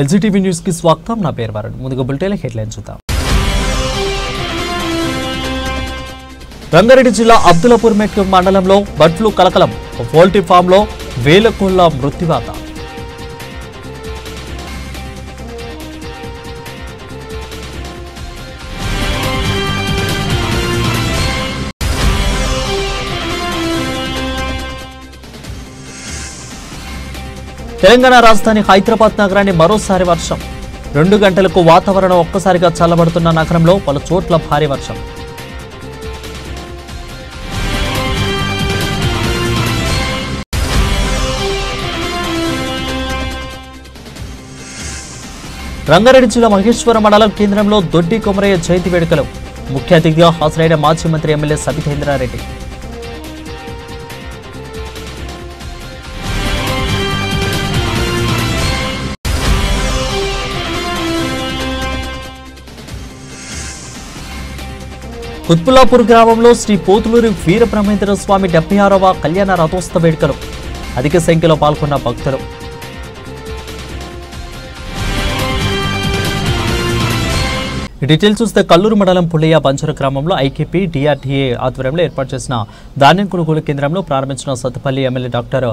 ఎల్జీటీవీ news కి స్వాగతం. నా పేరు వరుణ్. ముందుగా బులెటిన్ హెడ్లైన్స్ చూద్దాం. రంగారెడ్డి జిల్లా అబ్దులాపూర్ మెట్ మండలంలో బర్డ్ ఫ్లూ కలకలం. పౌల్ట్రీ ఫామ్ లో వేల కోళ్ల మృత్యువాత. తెలంగాణ రాజధాని హైదరాబాద్ నగరాన్ని మరోసారి వర్షం. 2 గంటలకు వాతావరణం ఒక్కసారిగా చల్లబడుతున్న నగరంలో పలు చోట్ల భారీ వర్షం. రంగారెడ్డి జిల్లా మహేశ్వర మండలం కేంద్రంలో దొడ్డి కొమరయ్య జయంతి వేడుకలు. ముఖ్య అతిథిగా హాజరైన మాజీ మంత్రి ఎమ్మెల్యే సబితేంద్రారెడ్డి. కుత్బుల్లాపూర్ గ్రామంలో శ్రీ పోతులూరి వీరబ్రహ్మేంద్ర స్వామి 76వ కళ్యాణ రథోత్సవ వేడుకలు. అధిక సంఖ్యలో పాల్గొన్న భక్తులు. డీటెయిల్స్ చూస్తే కల్లూరు మండలం పుల్లయ్య బంజరు గ్రామంలో ఐకేపీ డిఆర్డీఏ ఆధ్వర్యంలో ఏర్పాటు చేసిన ధాన్యం కొనుగోలు కేంద్రంలో ప్రారంభించిన సత్తుపల్లి ఎమ్మెల్యే డాక్టర్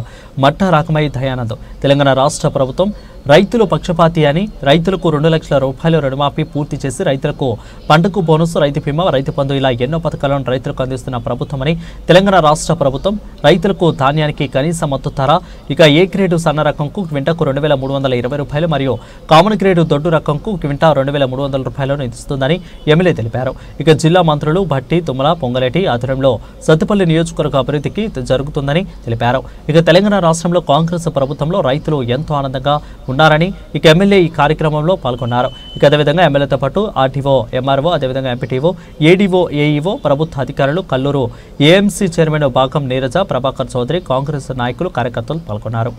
మట్ట రాకమయ్య దయానంద్. తెలంగాణ రాష్ట్ర ప్రభుత్వం రైతులు పక్షపాతి అని, రైతులకు 2 లక్షల రూపాయలు రుణమాఫీ పూర్తి చేసి రైతులకు పంటకు బోనస్, రైతు బీమా, రైతు బంధు ఇలా ఎన్నో పథకాలను రైతులకు అందిస్తున్న ప్రభుత్వమని, తెలంగాణ రాష్ట్ర ప్రభుత్వం రైతులకు ధాన్యానికి కనీస మద్దతు ధర, ఇక ఏ గ్రేడు సన్న రకంకు క్వింటాకు 2320 రూపాయలు మరియు కామన్ గ్రేడు దొడ్డు రకంకు క్వింటా 2300 రూపాయలను ఇస్తుందని ఎమ్మెల్యే తెలిపారు. ఇక జిల్లా మంత్రులు భట్టి, తుమ్మల, పొంగలేటి ఆధ్వర్యంలో సత్తుపల్లి నియోజకవర్గ అభివృద్ధికి జరుగుతుందని తెలిపారు. ఇక తెలంగాణ రాష్ట్రంలో కాంగ్రెస్ ప్రభుత్వంలో రైతులు ఎంతో ఆనందంగా ఉన్నారని ఇక ఎమ్మెల్యే ఈ కార్యక్రమంలో పాల్గొన్నారు. ఇక అదేవిధంగా ఎమ్మెల్యేతో పాటు ఆర్టీఓ, ఎంఆర్ఓ, అదేవిధంగా ఎంపీటీఓ, ఏడీఓ, ఏఈఓ, ప్రభుత్వ అధికారులు, కల్లూరు ఏఎంసీ చైర్మన్ భాగం నీరజ, ప్రభాకర్ చౌదరి, కాంగ్రెస్ నాయకులు, కార్యకర్తలు పాల్గొన్నారు.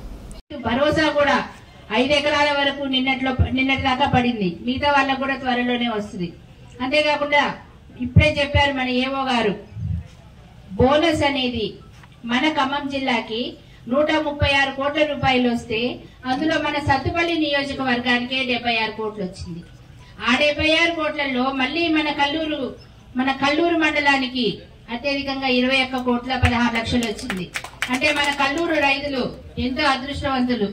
భరోసా కూడా 5 ఎకరాల వరకు నిన్నటి దాకా పడింది. మిగతా వాళ్ళకు కూడా త్వరలోనే వస్తుంది. అంతేకాకుండా ఇప్పుడే చెప్పారు మన ఏవో గారు, బోనస్ అనేది మన ఖమ్మం జిల్లాకి 136 కోట్ల రూపాయలు వస్తే అందులో మన సత్తుపల్లి నియోజకవర్గానికే 76 కోట్లు వచ్చింది. ఆ 76 కోట్లలో మళ్ళీ మన కల్లూరు మండలానికి అత్యధికంగా 21 కోట్ల 16 లక్షలు వచ్చింది. అంటే మన కల్లూరు రైతులు ఎంతో అదృష్టవంతులు.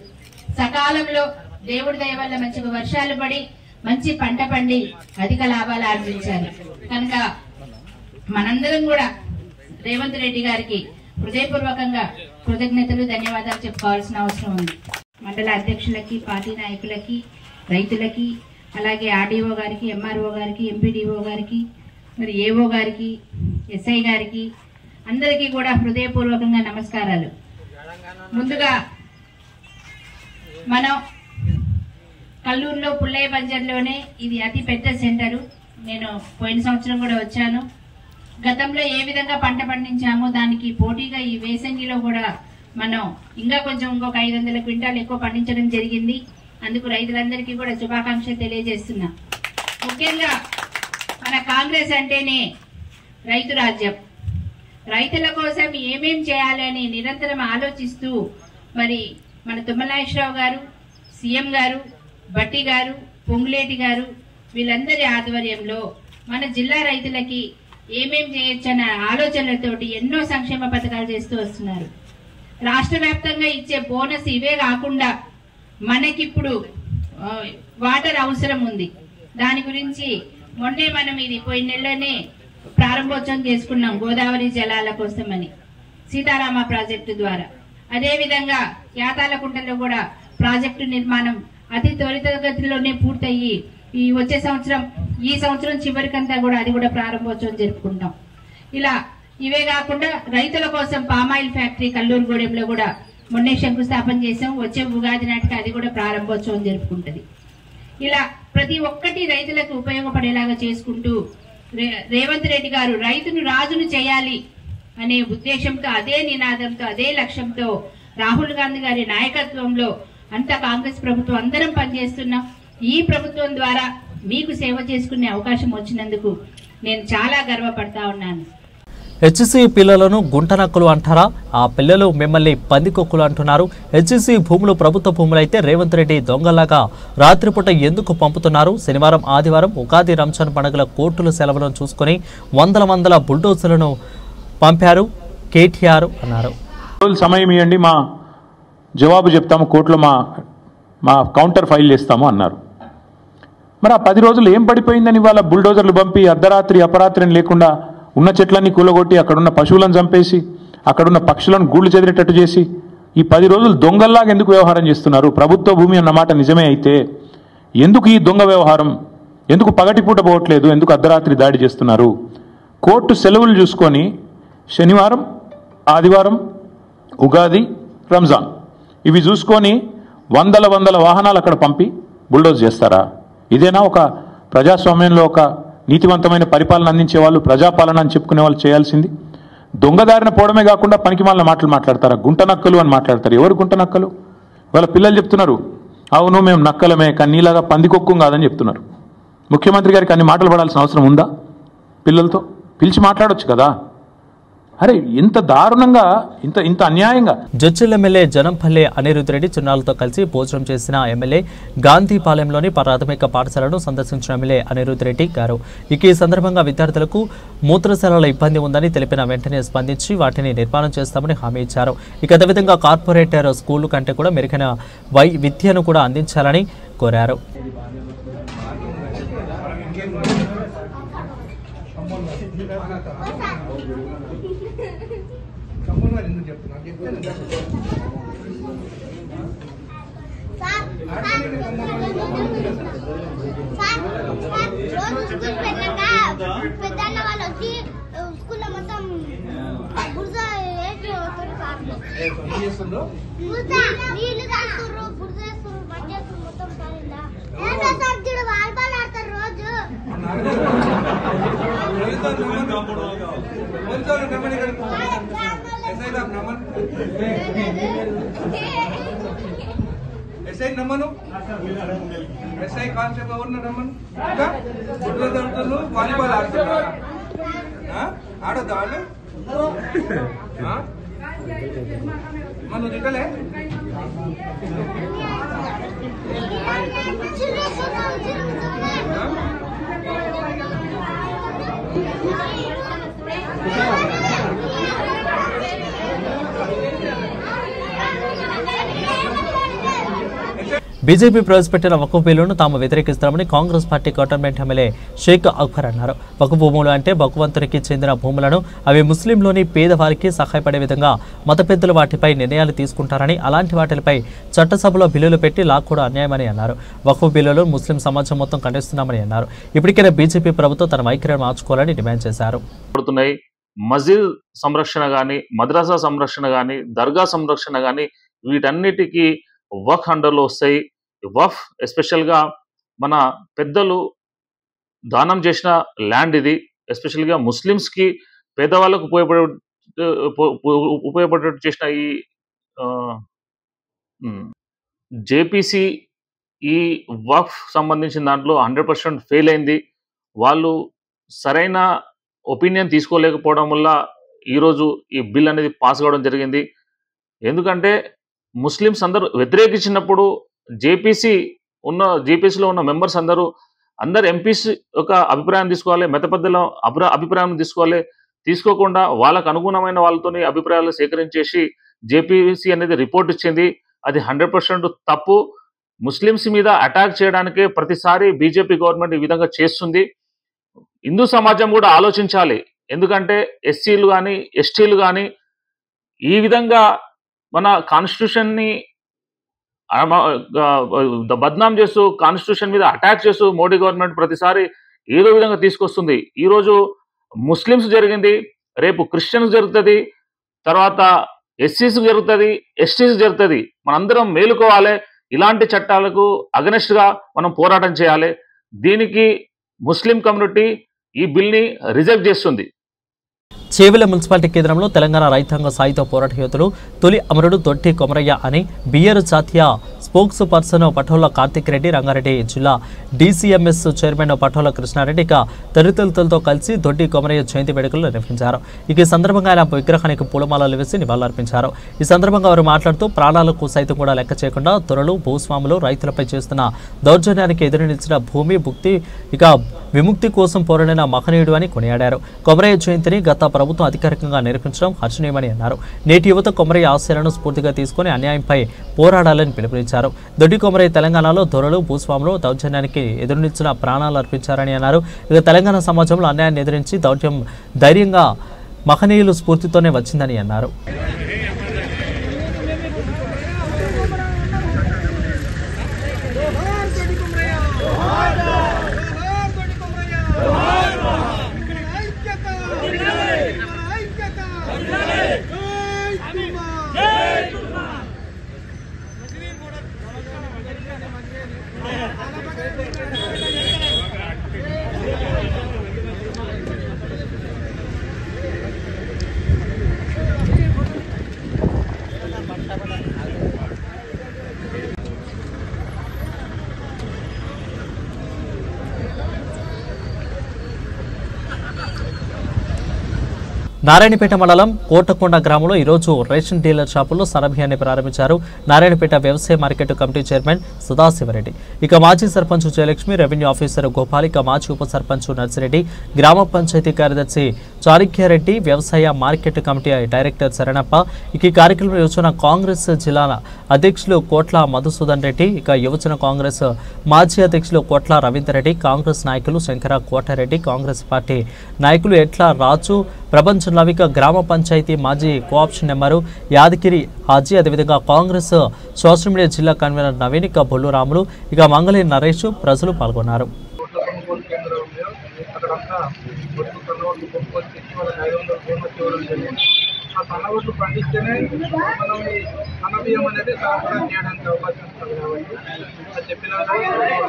సకాలంలో దేవుడి దయ వల్ల మంచిగా వర్షాలు పడి మంచి పంట పండి అధిక లాభాలు ఆర్జించారు. కనుక మనందరం కూడా రేవంత్ రెడ్డి గారికి హృదయపూర్వకంగా కృతజ్ఞతలు, ధన్యవాదాలు చెప్పుకోవాల్సిన అవసరం ఉంది. మండల అధ్యక్షులకి, పార్టీ నాయకులకి, రైతులకి, అలాగే ఆర్డీఓ గారికి, ఎంఆర్ఓ గారికి, ఎంపీడీఓ గారికి, మరి ఏఓ గారికి, ఎస్ఐ గారికి, అందరికీ కూడా హృదయపూర్వకంగా నమస్కారాలు. ముందుగా మనం కల్లూరులో పుల్లయ్య బంజర్లోనే ఇది అతి పెద్ద సెంటరు. నేను పోయిన సంవత్సరం కూడా వచ్చాను. గతంలో ఏ విధంగా పంట పండించామో దానికి పోటీగా ఈ వేసంగిలో కూడా మనం ఇంకా కొంచెం ఇంకొక 500 క్వింటాలు ఎక్కువ పండించడం జరిగింది. అందుకు రైతులందరికీ కూడా శుభాకాంక్షలు తెలియజేస్తున్నా. ముఖ్యంగా మన కాంగ్రెస్ అంటేనే రైతు రాజ్యం. రైతుల కోసం ఏమేం చేయాలి అని నిరంతరం ఆలోచిస్తూ మరి మన తుమ్మలనాగేశ్వరరావు గారు, సీఎం గారు, భట్టి గారు, పొంగులేటి గారు వీళ్ళందరి ఆధ్వర్యంలో మన జిల్లా రైతులకి ఏమేం చేయొచ్చన్న ఆలోచనలతోటి ఎన్నో సంక్షేమ పథకాలు చేస్తూ వస్తున్నారు. రాష్ట్ర వ్యాప్తంగా ఇచ్చే బోనస్ ఇవే కాకుండా మనకిప్పుడు వాటర్ అవసరం ఉంది. దాని గురించి మొన్నే మనం ఇది పోయిన నెలలోనే ప్రారంభోత్సవం చేసుకున్నాం, గోదావరి జలాల కోసమని సీతారామ ప్రాజెక్టు ద్వారా. అదేవిధంగా యాతాలకుంటలో కూడా ప్రాజెక్టు నిర్మాణం అతి త్వరితగతిలోనే పూర్తయ్యి ఈ సంవత్సరం చివరికంతా కూడా అది కూడా ప్రారంభోత్సవం జరుపుకుంటాం. ఇలా ఇవే కాకుండా రైతుల కోసం పామాయిల్ ఫ్యాక్టరీ కల్లూరుగూడెంలో కూడా మొన్నే శంకుస్థాపన చేసాం. వచ్చే ఉగాది నాటికి అది కూడా ప్రారంభోత్సవం జరుపుకుంటది. ఇలా ప్రతి ఒక్కటి రైతులకు ఉపయోగపడేలాగా చేసుకుంటూ రేవంత్ రెడ్డి గారు రైతును రాజును చేయాలి అనే ఉద్దేశంతో, అదే నినాదంతో, అదే లక్ష్యంతో రాహుల్ గాంధీ గారి నాయకత్వంలో అంతా కాంగ్రెస్ ప్రభుత్వం అందరం పనిచేస్తున్నాం. ఈ ప్రభుత్వం ద్వారా మీకు సేవ చేసుకునే అవకాశం వచ్చినందుకు నేను చాలా గర్వపడతా ఉన్నాను. హెచ్సి పిల్లలను గుంటనక్కలు అంటారా? ఆ పిల్లలు మిమ్మల్ని పందికొక్కులు అంటున్నారు. హెచ్సి భూములు ప్రభుత్వ భూములైతే రేవంత్ రెడ్డి దొంగలాగా రాత్రిపూట ఎందుకు పంపుతున్నారు? శనివారం ఆదివారం ఉగాది రంజాన్ పండుగల కోర్టుల సెలవులను చూసుకుని వందల బుల్డోజర్లను పంపారు కేటీఆర్ అన్నారు. సమయం ఇవ్వండి, మా జవాబు చెప్తాము, కోర్టులో మా కౌంటర్ ఫైల్ చేస్తాము అన్నారు. మరి ఆ 10 రోజులు ఏం పడిపోయిందని వాళ్ళ బుల్డోజర్లు పంపి అర్ధరాత్రి అపరాత్రిని లేకుండా ఉన్న చెట్లన్నీ కూలగొట్టి అక్కడున్న పశువులను చంపేసి అక్కడున్న పక్షులను గూళ్ళు చెదిరేటట్టు చేసి ఈ 10 రోజులు దొంగల్లాగా ఎందుకు వ్యవహారం చేస్తున్నారు? ప్రభుత్వ భూమి అన్నమాట నిజమే అయితే ఎందుకు ఈ దొంగ వ్యవహారం? ఎందుకు పగటిపూట పోవట్లేదు? ఎందుకు అర్ధరాత్రి దాడి చేస్తున్నారు? కోర్టు సెలవులు చూసుకొని శనివారం ఆదివారం ఉగాది రంజాన్ ఇవి చూసుకొని వందల వాహనాలు అక్కడ పంపి బుల్డోజ్ చేస్తారా? ఇదేనా ఒక ప్రజాస్వామ్యంలో ఒక నీతివంతమైన పరిపాలన అందించే వాళ్ళు, ప్రజాపాలన అని చెప్పుకునే వాళ్ళు చేయాల్సింది? దొంగదారిన పోవడమే కాకుండా పనికిమాలిన మాటలు మాట్లాడతారా? గుంట నక్కలు అని మాట్లాడతారు. ఎవరు గుంట నక్కలు? వాళ్ళ పిల్లలు చెప్తున్నారు, అవును మేము నక్కలమే, కానీ నీలాగా పందికొక్కు కాదని చెప్తున్నారు. ముఖ్యమంత్రి గారికి అన్ని మాటలు పడాల్సిన అవసరం ఉందా? పిల్లలతో పిలిచి మాట్లాడొచ్చు కదా. అరే ఇంత దారుణంగా, ఇంత అన్యాయంగా. జడ్చల్ ఎమ్మెల్యే జనంపల్లి అనిరుద్ రెడ్డి చిన్నారులతో కలిసి భోజనం చేసిన ఎమ్మెల్యే గాంధీపాలెంలోని ప్రాథమిక పాఠశాలను సందర్శించిన ఎమ్మెల్యే అనిరుద్ రెడ్డి గారు ఈ సందర్భంగా విద్యార్థులకు మూత్రశాలల ఇబ్బంది ఉందని తెలిపిన వెంటనే స్పందించి వాటిని నిర్మాణం చేస్తామని హామీ ఇచ్చారు. అదేవిధంగా కార్పొరేటర్ స్కూల్ కంటే కూడా మెరుగైన విద్యను కూడా అందించాలని కోరారు. ఎస్ఐ నమ్మను, ఎస్ఐ కాన్స్టేబుల్ ఎవరు నమ్మను, ఇంకా గుడ్లు వాలీబాల్ ఆడుతున్నా ఆడొద్దు వాళ్ళు మనం తిట్టలే. బీజేపీ ప్రవేశపెట్టిన వక్ఫ్ బిల్లును తాము వ్యతిరేకిస్తామని Congress party cantonment MLA Sheikh Akbar అన్నారు. వక్ఫ్ భూములు అంటే భగవంతునికి చెందిన భూములను, అవి ముస్లింలోని పేదవారికి సహాయపడే విధంగా మత పెద్దలు వాటిపై నిర్ణయాలు తీసుకుంటారని, అలాంటి వాటిపై చట్టసభలో బిల్లులు పెట్టి లాక్కోవడం అన్యాయమని అన్నారు. వక్ఫ్ బిల్లులు ముస్లిం సమాజం మొత్తం ఖండిస్తున్నామని అన్నారు. ఇప్పటికైనా బీజేపీ ప్రభుత్వం తన వైఖరిని మార్చుకోవాలని డిమాండ్ చేశారు. మస్జిద్ సంరక్షణ కానీ, మద్రసా సంరక్షణ కానీ, దర్గా సంరక్షణ కానీ వీటన్నిటికీ వక్ఫ్ అండర్లో వస్తాయి. వక్ఫ్ ఎస్పెషల్గా మన పెద్దలు దానం చేసిన ల్యాండ్ ఇది. ఎస్పెషల్గా ముస్లిమ్స్కి పేదవాళ్ళకు ఉపయోగపడేటట్టు చేసిన ఈ జేపీసీ ఈ వక్ఫ్ సంబంధించిన దాంట్లో 100% ఫెయిల్ అయింది. వాళ్ళు సరైన ఒపీనియన్ తీసుకోలేకపోవడం వల్ల ఈరోజు ఈ బిల్ అనేది పాస్ కావడం జరిగింది. ఎందుకంటే ముస్లిమ్స్ అందరూ వ్యతిరేకించినప్పుడు జేపీసీలో ఉన్న మెంబర్స్ అందరూ ఎంపీస్ ఒక అభిప్రాయం తీసుకోవాలి, మత పెద్దల అభిప్రాయం తీసుకోవాలి. తీసుకోకుండా వాళ్ళకు అనుగుణమైన వాళ్ళతోని అభిప్రాయాలు సేకరించేసి జేపీసీ అనేది రిపోర్ట్ ఇచ్చింది. అది 100% తప్పు. ముస్లిమ్స్ మీద అటాక్ చేయడానికే ప్రతిసారి బీజేపీ గవర్నమెంట్ ఈ విధంగా చేస్తుంది. హిందూ సమాజం కూడా ఆలోచించాలి. ఎందుకంటే ఎస్సీలు కానీ ఎస్టీలు కానీ ఈ విధంగా మన కాన్స్టిట్యూషన్ని బద్నాం చేస్తూ, కాన్స్టిట్యూషన్ మీద అటాక్ చేస్తూ మోడీ గవర్నమెంట్ ప్రతిసారి ఏదో విధంగా తీసుకొస్తుంది. ఈరోజు ముస్లిమ్స్ జరిగింది, రేపు క్రిస్టియన్స్ జరుగుతుంది, తర్వాత ఎస్సీస్ జరుగుతుంది, ఎస్టీస్ జరుగుతుంది. మనందరం మేలుకోవాలి. ఇలాంటి చట్టాలకు అగనెస్ట్గా మనం పోరాటం చేయాలి. దీనికి ముస్లిం కమ్యూనిటీ ఈ బిల్ని రిజెక్ట్ చేస్తుంది. చేవెళ్ల మున్సిపాలిటీ కేంద్రంలో తెలంగాణ రైతాంగ సాయుధ పోరాట యోధులు తొలి అమరుడు దొట్టి కొమరయ్య అని బిఆర్ జాతీయ స్పోక్స్ పర్సన్ పటోల కార్తిక్ రెడ్డి, రంగారెడ్డి జిల్లా DCMS చైర్మన్ పటోల కృష్ణారెడ్డి ఇక తదితరులతో కలిసి దొడ్డి కొమరయ్య జయంతి వేడుకలు నిర్వహించారు. ఈ సందర్భంగా ఆయన విగ్రహానికి పూలమాలలు వేసి నివాళులర్పించారు. ఈ సందర్భంగా వారు మాట్లాడుతూ ప్రాణాలకు సైతం కూడా లెక్క చేయకుండా దొరలు, భూస్వాములు, రైతులపై చేస్తున్న దౌర్జన్యానికి ఎదురు నిలిచిన భూమి విముక్తి కోసం పోరాడిన మహనీయుడు అని కొనియాడారు. కొమరయ్య జయంతిని గత ప్రభుత్వం అధికారికంగా నిర్వహించడం హర్షణీయమని అన్నారు. నేటి యువత కొమరయ్య ఆశయాలను స్ఫూర్తిగా తీసుకుని అన్యాయంపై పోరాడాలని పిలుపునిచ్చారు. దొడ్డి కొమరయ్య తెలంగాణలో దొరలు, భూస్వాములు దౌర్జన్యానికి ఎదురు నిలిచిన ప్రాణాలు అర్పించారని అన్నారు. ఇక తెలంగాణ సమాజంలో అన్యాయాన్ని ఎదిరించి ధైర్యంగా మహనీయులు స్ఫూర్తితోనే వచ్చిందని అన్నారు. నారాయణపేట మండలం కోటకొండ గ్రామంలో ఈరోజు రేషన్ డీలర్ షాపుల్లో సరభియాన్ని ప్రారంభించారు నారాయణపేట వ్యవసాయ మార్కెట్ కమిటీ చైర్మన్ సదాశివరెడ్డి. ఇక మాజీ సర్పంచ్ జయలక్ష్మి, రెవెన్యూ ఆఫీసర్ గోపాల్, ఇక మాజీ ఉప సర్పంచ్ నర్సిరెడ్డి, గ్రామ పంచాయతీ కార్యదర్శి చారిక్యారెడ్డి, వ్యవసాయ మార్కెట్ కమిటీ డైరెక్టర్ శరణప్ప, ఇక ఈ కార్యక్రమంలో యువజన కాంగ్రెస్ జిల్లా అధ్యక్షులు కోట్ల మధుసూదన్ రెడ్డి, ఇక యువజన కాంగ్రెస్ మాజీ అధ్యక్షులు కోట్ల రవీందర్ రెడ్డి, కాంగ్రెస్ నాయకులు శంకర కోటారెడ్డి, కాంగ్రెస్ పార్టీ నాయకులు ఎట్ల రాజు, ప్రపంచం లవిక, గ్రామ పంచాయతీ మాజీ కోఆప్షన్ నెంబరు యాదగిరి హాజీ, అదేవిధంగా కాంగ్రెస్ సోషల్ మీడియా జిల్లా కన్వీనర్ నవీన్, ఇక బొల్లు రాములు, ఇక మంగళి నరేష్ ప్రజలు పాల్గొన్నారు. సన్నవడ్లు పండిస్తేనే మనం ఈ అన్నబియ్యం అనేది సరఫరా చేయడానికి అవకాశం ఉంటుంది. కాబట్టి చెప్పిన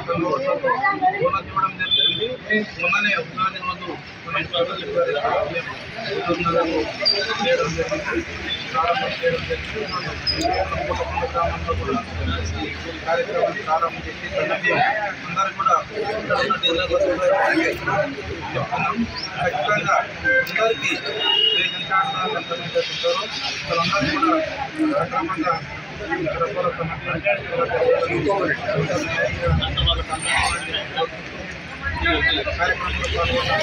సన్నవడ్లు బోనస్ ఇవ్వడం జరుగుతుంది. మొన్ననే ఉగాది రోజు మనం చేయడం జరిగింది, ప్రారంభం చేయడం జరిగింది. కోటకొండ గ్రామంలో కూడా ఈ కార్యక్రమాన్ని ప్రారంభం చేసి సన్నబియ్యం అందరూ కూడా చెప్తున్నాం. ఖచ్చితంగా అందరికీ రేషన్ కార్డు ఎంతమంది ఉంటారో వాళ్ళందరూ కూడా సక్రమంగా సరఫరా కార్యక్రమంలో పాల్గొన్న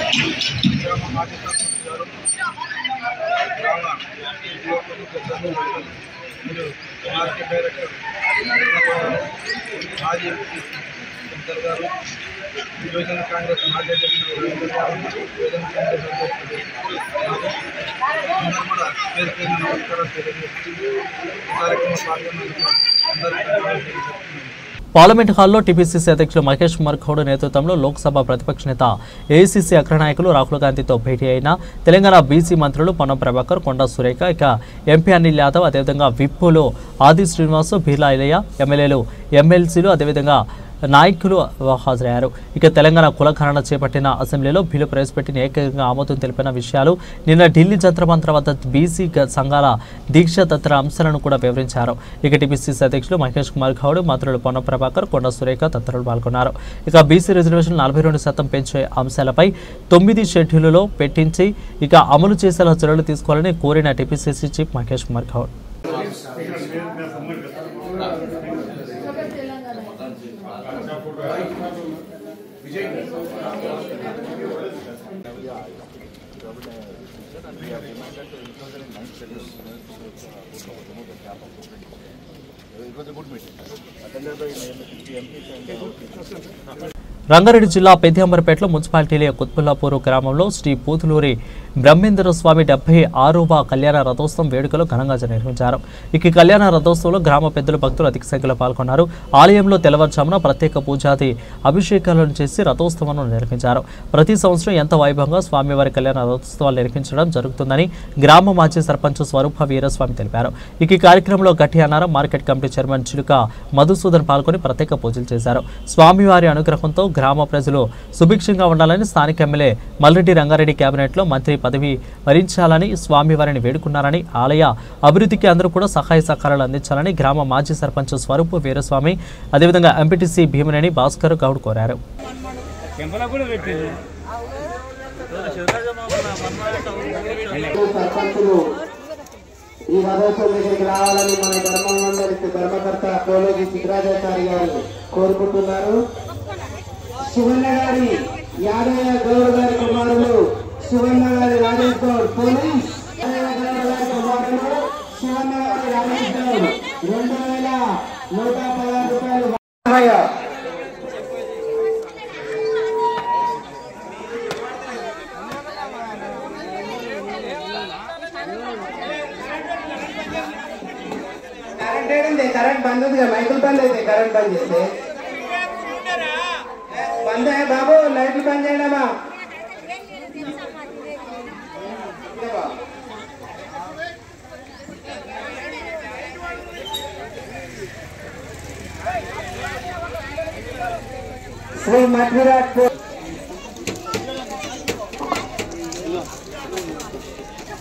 గ్రామ మాజీ సర్పంచ్ గారు, గ్రామ మీరు మార్కెట్ డైరెక్టర్ మాజీ శంకర్ గారు, యువజన కాంగ్రెస్ మాజీ అధ్యక్షుడు రవీంద్ర గారు, యువజన కాంగ్రెస్ అధ్యక్షుడు అందరూ కూడా పేరు పేరు నమస్కారం తెలియజేస్తూ కార్యక్రమం పాల్గొన్నందుకు అందరికీ. పార్లమెంట్ హాల్లో టీపీసీసీ అధ్యక్షులు మహేష్ కుమార్ గౌడ్ నేతృత్వంలో లోక్సభ ప్రతిపక్ష నేత ఏఐసీసీ అగ్రనాయకులు రాహుల్ గాంధీతో భేటీ అయిన తెలంగాణ బీసీ మంత్రులు పొన్నం ప్రభాకర్, కొండా సురేఖ, ఇక ఎంపీ అనిల్ యాదవ్, అదేవిధంగా విప్పులో ఆది శ్రీనివాస్, బీర్లా ఐలయ్య, ఎమ్మెల్యేలు, ఎమ్మెల్సీలు, అదేవిధంగా నాయకులు హాజరయ్యారు. ఇక తెలంగాణ కులగణన చేపట్టిన అసెంబ్లీలో బిల్లు ప్రవేశపెట్టిన ఏకంగా ఆమోదం తెలిపిన విషయాలు, నిన్న ఢిల్లీ జంత్రమంత్ర వద్ద బీసీ సంఘాల దీక్ష తదితర అంశాలను కూడా వివరించారు. ఇక టీపీసీసీ అధ్యక్షులు మహేష్ కుమార్ గౌడ్, మంత్రులు పొన్నం ప్రభాకర్, కొండా సురేఖ తదితరులు పాల్గొన్నారు. ఇక బీసీ రిజర్వేషన్ 42% పెంచే అంశాలపై 9 షెడ్యూల్లో పెట్టించి ఇక అమలు చేసేలా చర్యలు తీసుకోవాలని కోరిన టీపీసీసీ చీఫ్ మహేష్ కుమార్ గౌడ్. రంగారెడ్డి జిల్లా పెద్దంబరపేటలో మున్సిపాలిటీలే కుత్బుల్లాపూర్ గ్రామంలో శ్రీ పూతులూరి బ్రహ్మేంద్ర స్వామి 76వ కళ్యాణ రథోత్సవం వేడుకలు ఘనంగా నిర్వహించారు. ఈ కళ్యాణ రథోత్సవంలో గ్రామ పెద్దలు, భక్తులు అధిక సంఖ్యలో పాల్గొన్నారు. ఆలయంలో తెల్లవారుజామున ప్రత్యేక పూజాది అభిషేకాలను చేసి రథోత్సవాన్ని నిర్వహించారు. ప్రతి సంవత్సరం ఎంత వైభవంగా స్వామివారి కళ్యాణ రథోత్సవాలు నిర్వహించడం జరుగుతుందని గ్రామ మాజీ సర్పంచ్ స్వరూప వీరస్వామి తెలిపారు. ఈ కార్యక్రమంలో గట్టి అన్నారం మార్కెట్ కమిటీ చైర్మన్ చిలుక మధుసూదన్ పాల్గొని ప్రత్యేక పూజలు చేశారు. స్వామివారి అనుగ్రహంతో గ్రామ ప్రజలు సుభిక్షంగా ఉండాలని స్థానిక ఎమ్మెల్యే మల్రెడ్డి రంగారెడ్డి కేబినెట్లో మంత్రి పదవి వరించాలని స్వామివారిని వేడుకున్నారని, ఆలయ అభివృద్ధికి అందరూ కూడా సహాయ సహకారాలు అందించాలని గ్రామ మాజీ సర్పంచ్ స్వరూపు వీరస్వామి, అదేవిధంగా ఎంపీటీసీ భీమనేని భాస్కర్ గౌడ్ కోరారు. ఈ రథోత్సవం దగ్గరికి రావాలని మన ధర్మకర్త కోలోజీ సిద్ధరాజాచారి గారు కోరుకుంటున్నారు. శివన్న గారి యాదయ్య గౌడ్ గారి కుమారులు శివన్న గారి రాజేష్ గౌడ్ పోలీస్ కుమారులు శివన్న గారి రాజేష్ గౌడ్ 2116 రూపాయలు. करंट बंद मैकल बंद करंट बंद बंद है बाबू लाइट बंद चेयमा श्री मध्विराट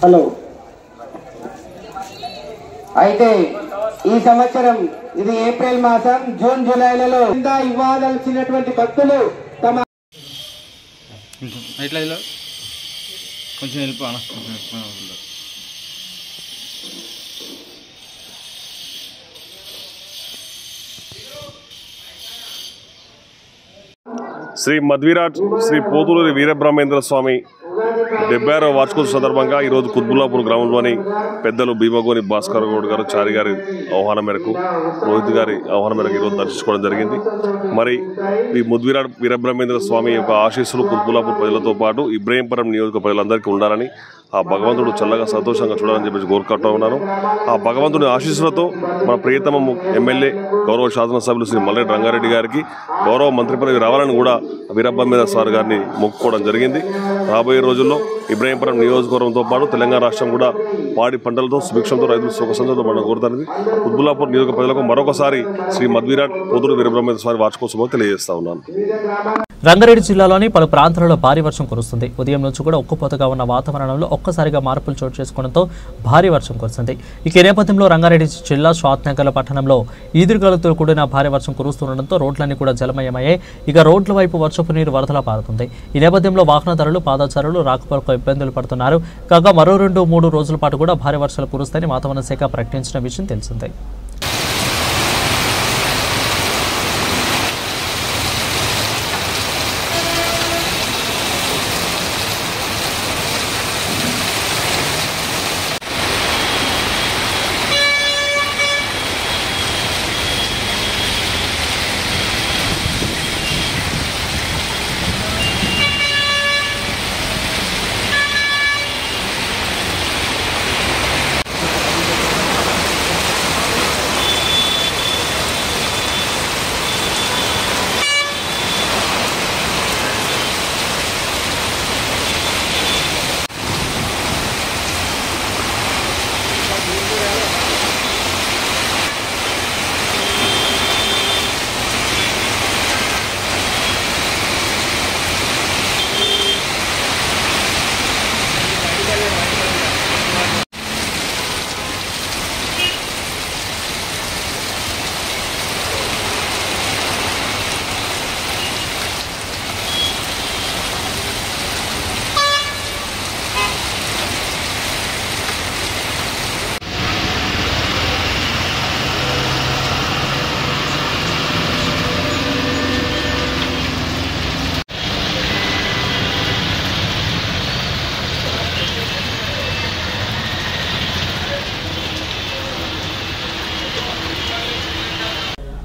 हेलो అయితే ఈ సంవత్సరం ఇది ఏప్రిల్ మాసం, జూన్ జూలైలలో ఇవ్వాల్సినటువంటి భక్తులు తమ కొంచెం శ్రీ మధ్విరాట్ శ్రీ పోతులూరి వీరబ్రహ్మేంద్ర స్వామి 76వ వార్షికోత్సవ సందర్భంగా ఈరోజు కుత్బుల్లాపూర్ గ్రామంలోని పెద్దలు భీమగోని భాస్కర్ గౌడ్ గారు, చారి గారి ఆహ్వానం మేరకు, రోహిత్ గారి ఆహ్వానం మేరకు ఈరోజు దర్శించుకోవడం జరిగింది. మరి ఈ మధ్విరాట్ వీరబ్రహ్మేంద్ర స్వామి యొక్క ఆశీస్సులు కుత్బుల్లాపూర్ ప్రజలతో పాటు ఇబ్రహీంపురం నియోజక ప్రజలందరికీ ఉండాలని, ఆ భగవంతుడు చల్లగా సంతోషంగా చూడాలని చెప్పేసి కోరుకుంటూ ఉన్నాను. ఆ భగవంతుడి ఆశీస్సులతో మన ప్రియతమ ఎమ్మెల్యే గౌరవ శాసనసభ్యులు శ్రీ మల్రెడ్డి రంగారెడ్డి గారికి గౌరవ మంత్రి పదవి రావాలని కూడా వీరబ్రహ్మేంద్ర స్వామి గారిని మొక్కుకోవడం జరిగింది. రాబోయే రోజుల్లో ఇబ్రహీంపురం నియోజకవర్గంతో పాటు తెలంగాణ రాష్ట్రం కూడా పాడి పంటలతో సుభిక్షంతో రైతులు సుఖసంతోషంతో మనం కోరుతారని కుత్బుల్లాపూర్ నియోజక ప్రజలకు మరొకసారి శ్రీ మధ్విరాట్ పోతులూరి వీరబ్రహ్మేంద్ర స్వామి వార్షికోత్సవం తెలియజేస్తా ఉన్నాను. రంగారెడ్డి జిల్లాలోని పలు ప్రాంతాలలో భారీ వర్షం కురుస్తుంది. ఉదయం నుంచి కూడా ఉక్కుపోతగా ఉన్న వాతావరణంలో ఒక్కసారిగా మార్పులు చోటు చేసుకోవడంతో భారీ వర్షం కురుస్తుంది. ఈ నేపథ్యంలో రంగారెడ్డి జిల్లా షాద్నగర్ పట్టణంలో ఈదురుగాలులతో కూడిన భారీ వర్షం కురుస్తుండటంతో రోడ్లన్నీ కూడా జలమయమయ్యాయి. ఇక రోడ్ల వైపు వర్షపు నీరు వరదలా పారుతుంది. ఈ నేపథ్యంలో వాహనదారులు, పాదచారులు రాకపోకలకు ఇబ్బందులు పడుతున్నారు. కాగా మరో 2-3 రోజుల పాటు కూడా భారీ వర్షాలు కురుస్తాయని వాతావరణ శాఖ ప్రకటించిన విషయం తెలిసిందే.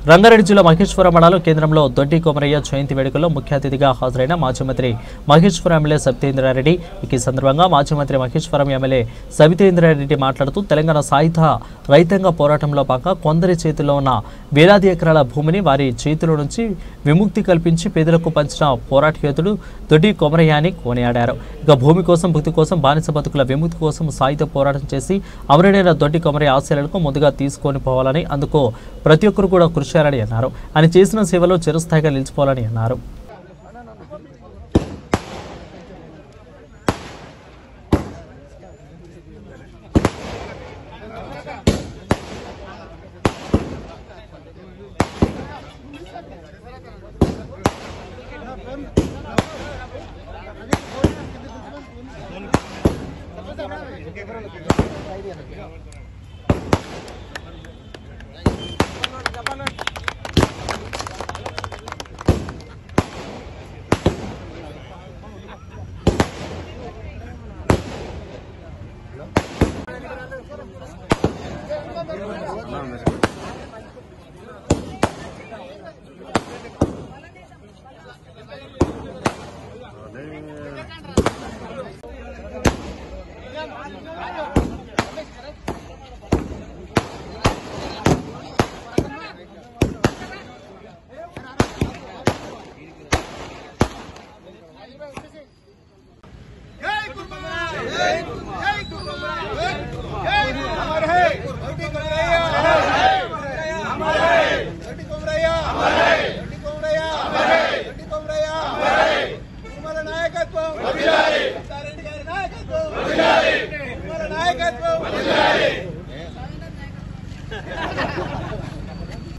రంగారెడ్డి జిల్లా మహేశ్వరం మండలం కేంద్రంలో దొడ్డి కొమరయ్య జయంతి వేడుకల్లో ముఖ్య అతిథిగా హాజరైన మాజీ మంత్రి మహేశ్వరం ఎమ్మెల్యే సబితేంద్రారెడ్డి. ఈ సందర్భంగా మాజీ మంత్రి మహేశ్వరం ఎమ్మెల్యే సబితేంద్రారెడ్డి మాట్లాడుతూ తెలంగాణ సాయుధ రైతాంగ పోరాటంలో భాగంగా కొందరి చేతిలో ఉన్న వేలాది ఎకరాల భూమిని వారి చేతిలో నుంచి విముక్తి కల్పించి పేదలకు పంచిన పోరాట యోధుడు దొడ్డి కొమరయ్య అని కొనియాడారు. ఇక భూమి కోసం, భక్తి కోసం, బానిస బతుకుల విముక్తి కోసం సాయుధ పోరాటం చేసి అమరుడైన దొడ్డి కొమరయ్య ఆశయాలకు ముందుగా తీసుకొని పోవాలని, అందుకు ప్రతి ఒక్కరు కూడా కృషి చేయాలని అన్నారు. ఆయన చేసిన సేవలో చిరస్థాయిగా నిలిచిపోవాలని అన్నారు.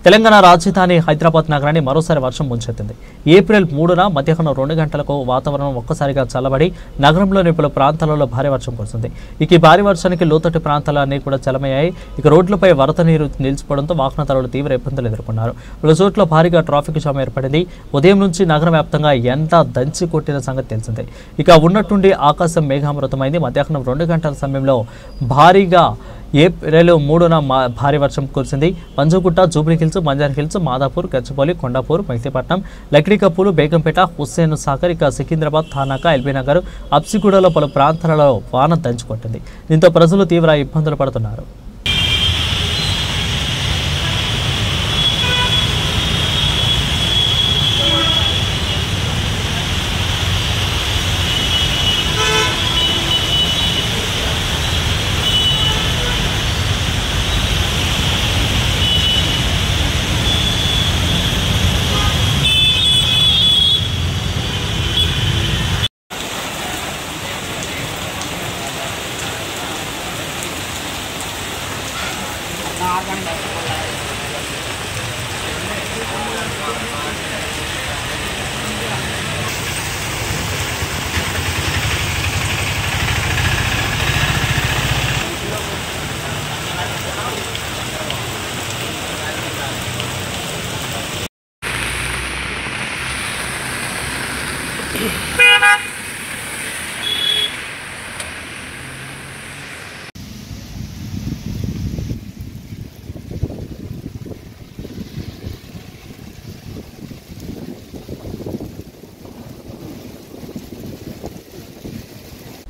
తెలంగాణ రాజధాని హైదరాబాద్ నగరాన్ని మరోసారి వర్షం ముంచెత్తింది. ఏప్రిల్ 3న మధ్యాహ్నం 2 గంటలకు వాతావరణం ఒక్కసారిగా చల్లబడి నగరంలోని పలు ప్రాంతాలలో భారీ వర్షం కురిసింది. ఈ భారీ వర్షానికి లోతట్టు ప్రాంతాలన్నీ కూడా చలమయ్యాయి. రోడ్లపై వరద నీరు నిలిచిపోవడంతో వాహనదారులు తీవ్ర ఇబ్బందులు ఎదుర్కొన్నారు. పలు చోట్ల భారీగా ట్రాఫిక్ జామ్ ఏర్పడింది. ఉదయం నుంచి నగరం వ్యాప్తంగా ఎండ దంచి కొట్టిన సంగతి తెలిసిందే. ఉన్నట్టుండి ఆకాశం మేఘామృతమైంది. మధ్యాహ్నం 2 గంటల సమయంలో భారీగా ఏప్రిల్ 3న భారీ వర్షం కురిసింది. పంజగుట్ట, జూబ్లీహిల్స్, బంజారాహిల్స్, మాదాపూర్, గచ్చిబౌలి, కొండాపూర్, మెహదీపట్నం, లక్డీకపూలు, బేగంపేట, హుస్సేన్ సాగర్, సికింద్రాబాద్, థానాక, ఎల్బీనగర్, అప్సిగూడలో పలు ప్రాంతాలలో వాన దంచుకొట్టింది. దీంతో ప్రజలు తీవ్ర ఇబ్బందులు పడుతున్నారు.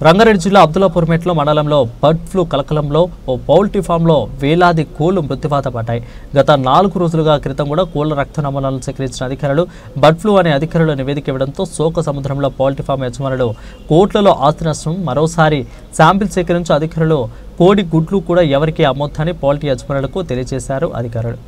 రంగారెడ్డి జిల్లా అబ్దుల్లాపూర్మెట్లో మండలంలో బర్డ్ ఫ్లూ కలకలంలో ఓ పౌల్ట్రీ ఫామ్లో వేలాది కోళ్లు మృత్యువాత పడ్డాయి. గత 4 రోజులుగా క్రితం కూడా కోళ్ల రక్త నమూనాలను సేకరించిన అధికారులు బర్డ్ ఫ్లూ అనే అధికారులు నివేదిక ఇవ్వడంతో శోక సముద్రంలో పౌల్ట్రీ ఫామ్ యజమానులు కోట్లలో ఆస్తి నష్టం. మరోసారి శాంపిల్ సేకరించిన అధికారులు కోడి గుడ్లు కూడా ఎవరికి అమ్మొద్దని పౌల్ట్రీ యజమానులకు తెలియజేశారు అధికారులు.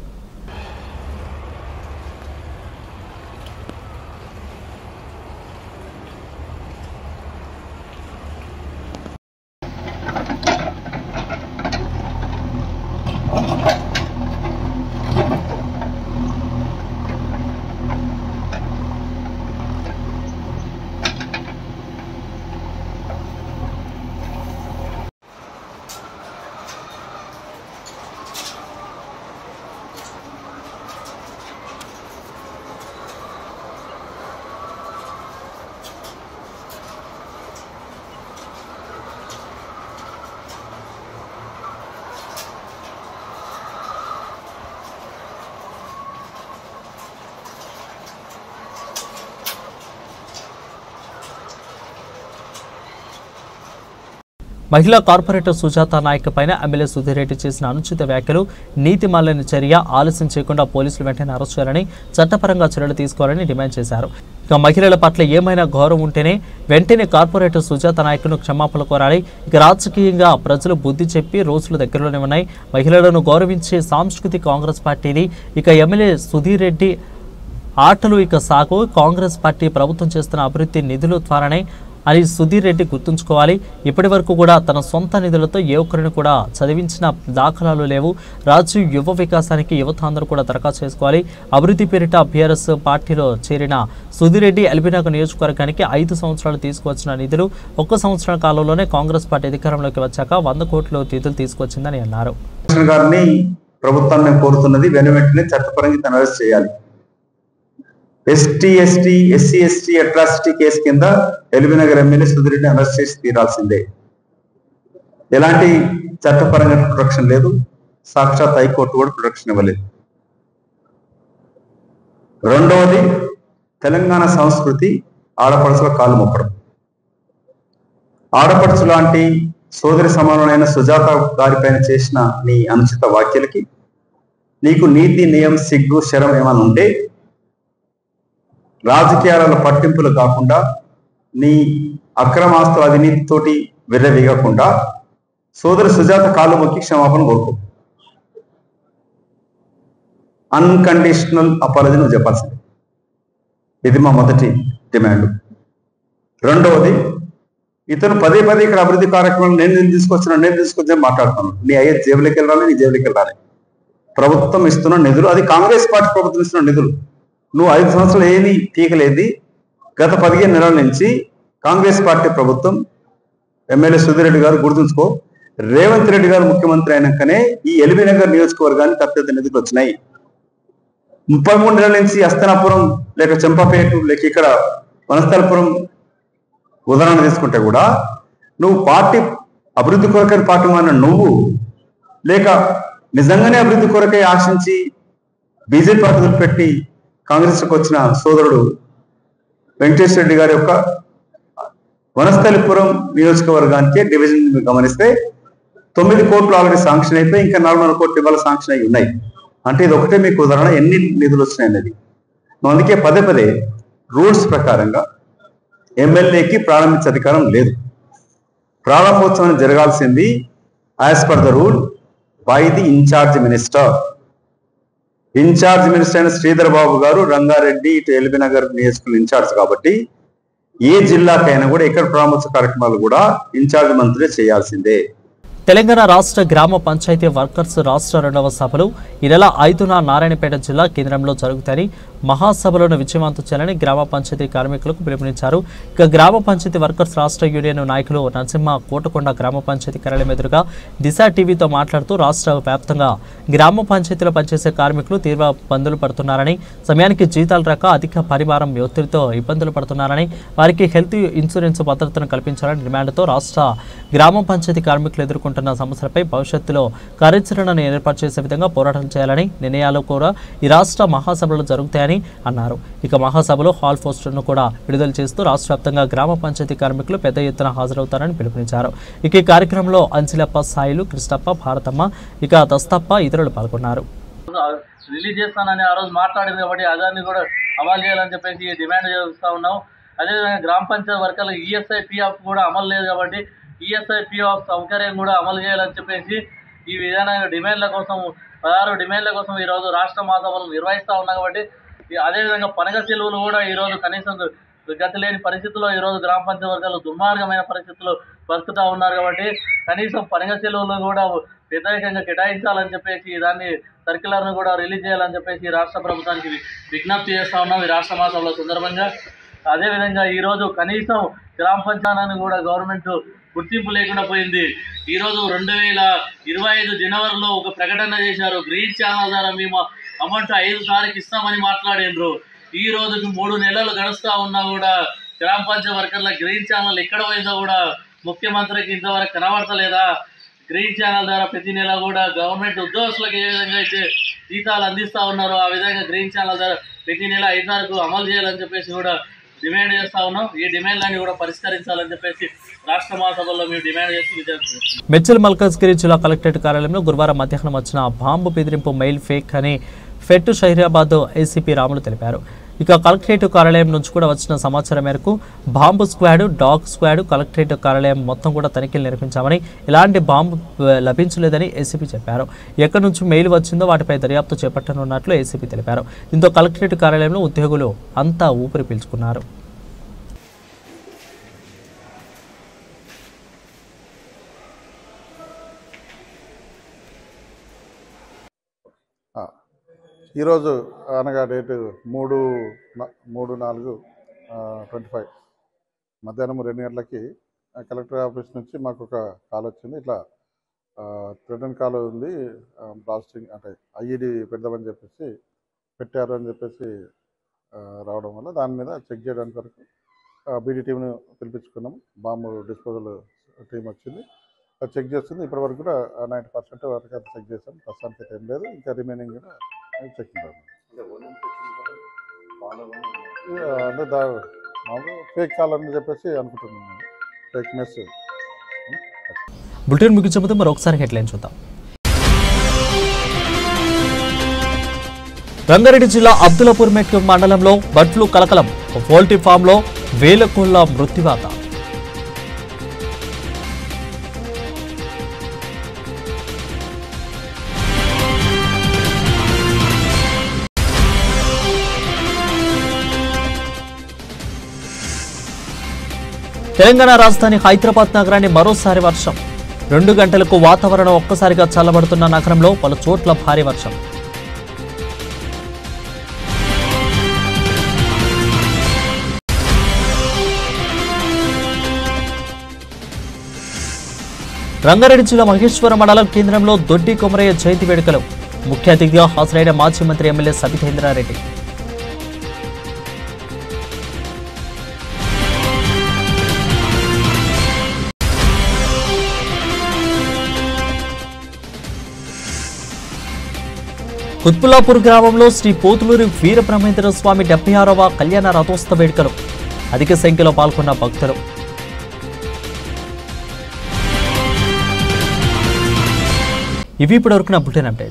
మహిళా కార్పొరేటర్ సుజాత నాయక్ పైన ఎమ్మెల్యే సుధీర్ రెడ్డి చేసిన అనుచిత వ్యాఖ్యలు నీతిమాలిన చర్య. ఆలస్యం చేయకుండా పోలీసులు వెంటనే అరెస్ట్ చేయాలని, చట్టపరంగా చర్యలు తీసుకోవాలని డిమాండ్ చేశారు. మహిళల పట్ల ఏమైనా గౌరవం ఉంటేనే వెంటనే కార్పొరేటర్ సుజాత నాయక్ను క్షమాపణలు కోరాలి. రాజకీయంగా ప్రజలు బుద్ధి చెప్పి రోజులు దగ్గరలోనే ఉన్నాయి. మహిళలను గౌరవించే సంస్కృతి కాంగ్రెస్ పార్టీది. ఎమ్మెల్యే సుధీర్ రెడ్డి ఆటలు సాగు. కాంగ్రెస్ పార్టీ ప్రభుత్వం చేస్తున్న అభివృద్ధి నిధుల ద్వారానే అని సుధీర్ రెడ్డి గుర్తుంచుకోవాలి. ఇప్పటి వరకు కూడా తన సొంత నిధులతో ఏ ఒక్కరిని కూడా చదివించిన దాఖలాలు లేవు. రాజీవ్ యువ వికాసానికి యువత అందరూ కూడా దరఖాస్తు చేసుకోవాలి. అభివృద్ధి పేరిట బీఆర్ఎస్ పార్టీలో చేరిన సుధీర్ రెడ్డి ఎల్బీనగర్ నియోజకవర్గానికి 5 సంవత్సరాలు తీసుకువచ్చిన నిధులు 1 సంవత్సరాల కాలంలోనే కాంగ్రెస్ పార్టీ అధికారంలోకి వచ్చాక 100 కోట్ల నిధులు తీసుకొచ్చిందని అన్నారు. గారిని ప్రభుత్వాన్ని కోరుతున్నది వెనువెంటనే చట్టపరంగా తను అరెస్ట్ చేయాలి. ఎస్సీ అట్రాసిటీ కేసు కింద ఎల్బీనగర్ ఎమ్మెల్యే సుధీర్ రెడ్డిని అరెస్ట్ చేసి తీరాల్సిందే. ఎలాంటి చట్టపరంగా ప్రొటెక్షన్ లేదు. సాక్షాత్ హైకోర్టు కూడా ప్రొటెక్షన్ ఇవ్వలేదు. రెండవది, తెలంగాణ సంస్కృతి ఆడపడుచుల కాలు మొక్కడం. ఆడపడుచు లాంటి సోదరి సమానమైన సుజాత గారిపైన చేసిన నీ అనుచిత వ్యాఖ్యలకి నీకు నీతి, నియం, సిగ్గు, శరం ఏమైనా ఉంటే రాజకీయాలలో పట్టింపులు కాకుండా నీ అక్రమాస్తు అవినీతితోటి విర్రవీగకుండా సోదరి సుజాత కాలు మొక్కి క్షమాపణ కోరుకో. అన్కండిషనల్ అపాలజీ నువ్వు చెప్పాల్సింది. ఇది మా మొదటి డిమాండ్. రెండవది, ఇతను పదే ఇక్కడ అభివృద్ధి కార్యక్రమాలు నేను తీసుకొచ్చిన మాట్లాడుతున్నాను. నీ అయ్యే జేబులోకి వెళ్ళాలి, నీ జేబులోకి వెళ్ళాలి. ప్రభుత్వం ఇస్తున్న నిధులు, అది కాంగ్రెస్ పార్టీ ప్రభుత్వం ఇస్తున్న నిధులు. నువ్వు 5 సంవత్సరాలు ఏమీ తీయలేదు. గత 15 నెలల నుంచి కాంగ్రెస్ పార్టీ ప్రభుత్వం, ఎమ్మెల్యే సుధీర్ రెడ్డి గారు గుర్తుంచుకో, రేవంత్ రెడ్డి గారు ముఖ్యమంత్రి అయినాకనే ఈ ఎల్బీనగర్ నియోజకవర్గానికి అత్యంత నిధులు వచ్చినాయి. 33 నెలల నుంచి అస్తనాపురం లేక చెంపపేట లేక ఇక్కడ వనస్థలపురం ఉదాహరణ తీసుకుంటే కూడా నువ్వు పార్టీ అభివృద్ధి కొరకై పార్టీ మారిన నువ్వు, లేక నిజంగానే అభివృద్ధి కొరకై ఆశించి బీజేపీ పార్టీ పెట్టి కాంగ్రెస్కి వచ్చిన సోదరుడు వెంకటేశ్వర రెడ్డి గారి యొక్క వనస్థలిపురం నియోజకవర్గానికి డివిజన్ గమనిస్తే 9 కోట్లు ఆల్రెడీ శాంక్షన్ అయిపోయి ఇంకా 400 కోట్లు ఇవాళ శాంక్షన్ అయి ఉన్నాయి. అంటే ఇది ఒకటే మీకు ఉదాహరణ ఎన్ని నిధులు వచ్చినాయి అనేది. అందుకే పదే రూల్స్ ప్రకారంగా ఎమ్మెల్యేకి ప్రారంభించే అధికారం లేదు. ప్రారంభోత్సవం జరగాల్సింది as per the rule by the in-charge minister. In-charge minister అయిన శ్రీధర్ బాబు గారు రంగారెడ్డి ఇటు ఎల్బీనగర్ నియోజకవర్గం ఇన్ఛార్జ్ కాబట్టి ఏ జిల్లాకైనా కూడా ఎక్కడ ప్రారంభోత్సవ కార్యక్రమాలు కూడా ఇన్ఛార్జ్ మంత్రి చేయాల్సిందే. తెలంగాణ రాష్ట్ర గ్రామ పంచాయతీ వర్కర్స్ రాష్ట్ర 2వ సభలు ఈ నెల 5న నారాయణపేట జిల్లా కేంద్రంలో జరుగుతాయని, మహాసభలను విజయవంతం చేయాలని గ్రామ పంచాయతీ కార్మికులకు పిలుపునిచ్చారు. ఇక గ్రామ పంచాయతీ వర్కర్స్ రాష్ట్ర యూనియన్ నాయకులు నరసింహ కోటకొండ గ్రామ పంచాయతీ కార్యాలయం ఎదురుగా దిశ టీవీతో మాట్లాడుతూ రాష్ట్ర వ్యాప్తంగా గ్రామ పంచాయతీలో పనిచేసే కార్మికులు తీవ్ర ఇబ్బందులు పడుతున్నారని, సమయానికి జీతాలు రాక అధిక పరిమాణం ఒత్తిడితో ఇబ్బందులు పడుతున్నారని, వారికి హెల్త్ ఇన్సూరెన్స్ భద్రతను కల్పించాలని డిమాండ్తో రాష్ట్ర గ్రామ పంచాయతీ కార్మికులు ఎదుర్కొంటున్న సమస్యలపై భవిష్యత్తులో కార్యాచరణను ఏర్పాటు చేసే విధంగా పోరాటం చేయాలని నిర్ణయాలు కూడా ఈ రాష్ట్ర మహాసభలో జరుగుతాయని అన్నారు. ఇక మహాసభలో హాల్ పోస్టర్ను కూడా విడుదల చేస్తూ రాష్ట్ర వ్యాప్తంగా గ్రామ పంచాయతీ కార్మికులు పెద్ద ఎత్తున హాజరవుతారని పిలుపునిచ్చారు. ఇక ఈ కార్యక్రమంలో అంజిలప్ప, సాయిలు, కృష్ణప్ప, భారతమ్మ, ఇక దస్తప్ప ఇతరులు పాల్గొన్నారు. రిలీజ్ చేస్తానని ఆ రోజు మాట్లాడింది కాబట్టి అదాన్ని కూడా అమలు చేయాలని చెప్పేసి డిమాండ్ చేస్తూ ఉన్నాం. అదేవిధంగా గ్రామ పంచాయతీ వర్కర్లు ఈఎస్ఐ పిఎఫ్ కూడా అమలు లేదు కాబట్టి ఈఎస్ఐ పిఎఫ్ సౌకర్యం కూడా అమలు చేయాలని చెప్పేసి ఈ విధానంగా డిమాండ్ల కోసం 16 డిమాండ్ల కోసం ఈరోజు రాష్ట్ర మహాసభలు నిర్వహిస్తూ ఉన్నాం. కాబట్టి అదేవిధంగా పండుగ సెలవులు కూడా ఈరోజు కనీసం గతి లేని పరిస్థితుల్లో ఈరోజు గ్రామ పంచాయతీ వర్గాలు దుర్మార్గమైన పరిస్థితుల్లో బతుకుతూ ఉన్నారు. కాబట్టి కనీసం పండుగ సెలవులు కూడా వ్యతిరేకంగా కేటాయించాలని చెప్పేసి దాన్ని సర్క్యులర్ను కూడా రిలీజ్ చేయాలని చెప్పేసి రాష్ట్ర ప్రభుత్వానికి విజ్ఞప్తి చేస్తూ ఉన్నాం ఈ రాష్ట్ర మహాసభల సందర్భంగా. అదేవిధంగా ఈరోజు కనీసం గ్రామ పంచాయతీని కూడా గవర్నమెంట్ గుర్తింపు లేకుండా పోయింది. ఈరోజు 2025 జనవరిలో ఒక ప్రకటన చేశారు. గ్రీన్ ఛానల్ ద్వారా మేము అమౌంట్ 5 సార్లు ఇస్తామని మాట్లాడినారు. ఈ రోజుకి 3 నెలలు గడుస్తూ ఉన్నా కూడా గ్రామ పంచాయతీ వర్కర్ల గ్రీన్ ఛానల్ ఎక్కడ పోయిందో కూడా ముఖ్యమంత్రికి ఇంతవరకు కనబడతలేదా? గ్రీన్ ఛానల్ ద్వారా ప్రతి నెల కూడా గవర్నమెంట్ ఉద్యోగస్తులకు ఏ విధంగా అయితే జీతాలు అందిస్తూ ఉన్నారో ఆ విధంగా గ్రీన్ ఛానల్ ద్వారా ప్రతి నెల 5 తారీఖు అమలు చేయాలని చెప్పేసి కూడా డిమాండ్ చేస్తా ఉన్నాం. ఈ డిమాండ్లన్నీ కూడా పరిష్కరించాలని చెప్పేసి రాష్ట్ర మహాసభలో మేము డిమాండ్ చేసి విద్యార్థులు. మేడ్చల్ మల్కాజ్గిరి జిల్లా కలెక్టరేట్ కార్యాలయంలో గురువారం మధ్యాహ్నం వచ్చిన బాంబు బెదిరింపు మెయిల్ ఫేక్ అని ఫెట్ షహీరాబాద్ ఏసీపీ రాములు తెలిపారు. ఇక కలెక్టరేట్ కార్యాలయం నుంచి కూడా వచ్చిన సమాచారం మేరకు bomb squad, dog squad collectorate కార్యాలయం మొత్తం కూడా తనిఖీలు నిర్వహించామని, ఎలాంటి బాంబు లభించలేదని ఏసీపీ చెప్పారు. ఎక్కడి నుంచి మెయిల్ వచ్చిందో వాటిపై దర్యాప్తు చేపట్టనున్నట్లు ఏసీపీ తెలిపారు. దీంతో కలెక్టరేట్ కార్యాలయంలో ఉద్యోగులు అంతా ఊపిరి పీల్చుకున్నారు. ఈరోజు అనగా డేటు 3/4/25 మధ్యాహ్నం 2 గంటలకి కలెక్టర్ ఆఫీస్ నుంచి మాకు ఒక కాల్ వచ్చింది. ఇట్లా రిటర్న్ కాల్ ఉంది, బ్లాస్టింగ్ అంటే ఐఈడి పెడదామని చెప్పేసి పెట్టారు అని చెప్పేసి రావడం వల్ల దాని మీద చెక్ చేయడానికి వరకు బీడీ టీంను పిలిపించుకున్నాం. బాంబు డిస్పోజల్ టీం వచ్చింది, అది చెక్ చేస్తుంది. ఇప్పటివరకు కూడా 90% వరకు అది చెక్ చేసాం. ప్రస్తుతానికి అయితే ఏం లేదు, ఇంకా రిమైనింగ్ కూడా చెక్ అంటే మామూలు ఫేక్ కాల్ అని చెప్పేసి అనుకుంటున్నాం. Fake message. బులెటిన్ ముగించబోతే మరొకసారి హెడ్లైన్ చూద్దాం. రంగారెడ్డి జిల్లా అబ్దుల్లాపూర్ మెట్ మండలంలో బర్డ్ ఫ్లూ కలకలం. పౌల్ట్రీ ఫామ్లో 1000 కోళ్ల మృత్యువాత. తెలంగాణ రాజధాని హైదరాబాద్ నగరాన్ని మరోసారి వర్షం. 2 గంటలకు వాతావరణం ఒక్కసారిగా చల్లబడుతున్న నగరంలో పలు చోట్ల భారీ వర్షం. రంగారెడ్డి జిల్లా మహేశ్వరం మండలం కేంద్రంలో దొడ్డి కొమరయ్య జయంతి వేడుకలు. ముఖ్య అతిథిగా హాజరైన మాజీ మంత్రి ఎమ్మెల్యే సబితేంద్రారెడ్డి. కుత్బుల్లాపూర్ గ్రామంలో శ్రీ పోతులూరి వీరబ్రహ్మేంద్ర స్వామి 76వ కళ్యాణ రథోత్సవ వేడుకలు. అధిక సంఖ్యలో పాల్గొన్న భక్తులు. ఇవి ఇప్పటివరకు నా బులెటిన్ అప్డేట్.